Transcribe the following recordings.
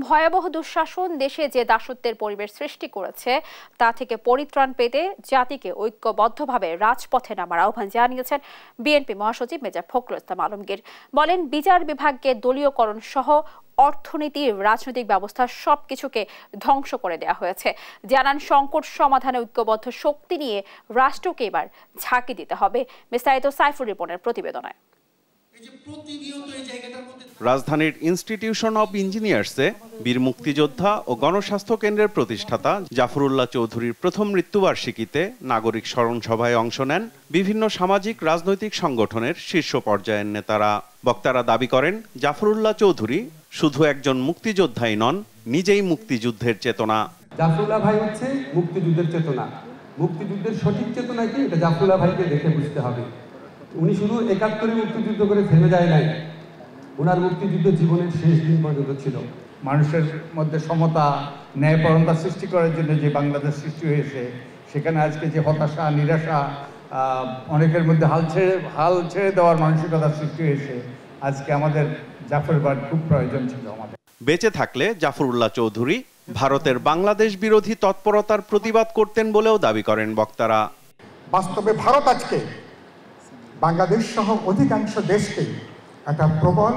ভয়াবহ দুঃশাসন দেশে যে দাসত্বের পরিবেশ সৃষ্টি করেছে তা থেকে পরিত্রাণ পেতে জাতিকে ঐক্যবদ্ধভাবে রাজপথে নামার আহ্বান জানিয়েছেন বিএনপি মহাসচিব মির্জা ফখরুল ইসলাম আলমগীর। বলেন, বিচার বিভাগকে দলীয়করণ সহ অর্থনীতি, রাজনৈতিক ব্যবস্থা সবকিছুকে ধ্বংস করে দেওয়া হয়েছে। জানান, সংকট সমাধানে ঐক্যবদ্ধ শক্তি নিয়ে রাষ্ট্রকে এবার ঝাঁকি দিতে হবে। বিস্তারিত সাইফুর রিপনের প্রতিবেদনে। রাজধানীর ইনস্টিটিউশন অব ইঞ্জিনিয়ার্সে বীর মুক্তিযোদ্ধা ও গণস্বাস্থ্য কেন্দ্রের প্রতিষ্ঠাতা জাফরুল্লাহ চৌধুরীর প্রথম মৃত্যুবার্ষিকীতে নাগরিক স্মরণ সভায় অংশ নেন বিভিন্ন সামাজিক রাজনৈতিক সংগঠনের শীর্ষ পর্যায়ের নেতারা। বক্তারা দাবি করেন, জাফরুল্লাহ চৌধুরী শুধু একজন মুক্তিযোদ্ধাই নন, নিজেই মুক্তিযুদ্ধের চেতনা। জাফরুল্লাহ ভাই হচ্ছে মুক্তিযুদ্ধের চেতনা। মুক্তিযুদ্ধের সঠিক চেতনা কি, এটা জাফরুল্লাহ ভাইকে দেখে বুঝতে হবে। উনি শুধু ৭১ মুক্তিযুদ্ধ করে থেমে যায় নাই, ওনার মুক্তিযুদ্ধ জীবনের শেষ দিন পর্যন্ত ছিল। মানুষের মধ্যে সমতা, ন্যায়পরণতা সৃষ্টি করার জন্য যে বাংলাদেশ সৃষ্টি হয়েছে, সেখানে আজকে যে হতাশা, নিরাশা, অনেকের মধ্যে হাল ছেড়ে দেওয়ার মানসিকতা সৃষ্টি হয়েছে, আজকে আমাদের জাফরবাদ খুব প্রয়োজন ছিল আমাদের। বেঁচে থাকলে জাফরুল্লাহ চৌধুরী ভারতের বাংলাদেশ বিরোধী তৎপরতার প্রতিবাদ করতেন বলেও দাবি করেন বক্তারা। বাস্তবে ভারত আজকে বাংলাদেশ সহ অধিকাংশ দেশকে একটা প্রবল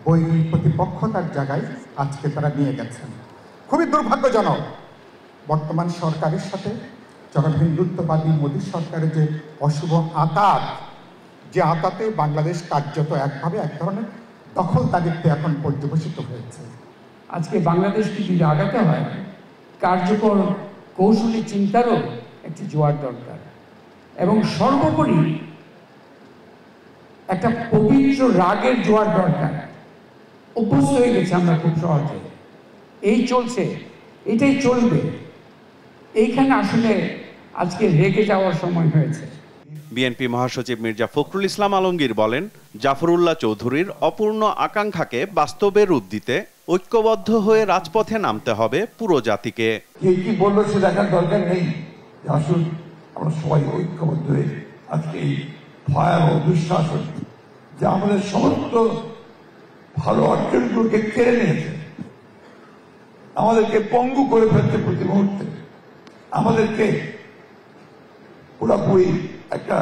বৈরী প্রতিপক্ষতার জায়গায় আজকে তারা নিয়ে গেছেন। খুবই দুর্ভাগ্যজনক, বর্তমান সরকারের সাথে যখন হিন্দুত্ববাদী মোদী সরকারের যে অশুভ আঁতাত, যে আঁতাতে বাংলাদেশ কার্যত এক ধরনের দখলদারিত্বে এখন পর্যবেসিত হয়েছে। আজকে বাংলাদেশকে যদি আগাতে হয়, কার্যকর কৌশলী চিন্তারও একটি জোয়ার দরকার, এবং সর্বোপরি একটা পবিত্র রাগের জোয়ার দরকার। অভ্যস্ত হয়ে গেছে আমরা খুব সহজে, এই চলছে, এটাই চলবে। এইখানে আসলে আজকে রেগে যাওয়ার সময় হয়েছে। বিএনপি মহাসচিব মির্জা ফখরুল ইসলাম আলমগীর বলেন, জাফরুল্লাহ চৌধুরীর অপূর্ণ আকাঙ্ক্ষাকে বাস্তবে রূপ দিতে ঐক্যবদ্ধ হয়ে রাজপথে নামতে হবে পুরো জাতিকে। কে কি বললো সে দেখার দরকার নেই, আসুন আমরা সবাই ঐক্যবদ্ধ হয়ে আজকে এই ভয়াবহ দুঃশাসন যে আমাদের সমস্ত ভালো অর্জনগুলোকে কেড়ে নিয়েছে, আমাদেরকে পঙ্গু করে ফেলছে প্রতি মুহূর্তে, আমাদেরকে পুরোপুরি একটা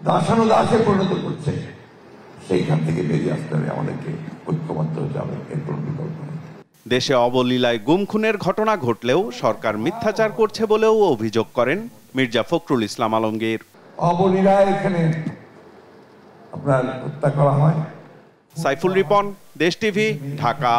দাসে পরিণত করছে। সেইখান থেকে বেরিয়ে আসতে হবে, আমাদেরকে ঐক্যবদ্ধ হতে হবে, এর কোনো বিকল্প নেই। দেশে অবলীলায় গুম খুনের ঘটনা ঘটলেও সরকার মিথ্যাচার করছে বলেও অভিযোগ করেন মির্জা ফখরুল ইসলাম আলমগীর। অবলীলায় এখানে আপনার হত্যা করা হয়। সাইফুল রিপন, দেশ টিভি, ঢাকা।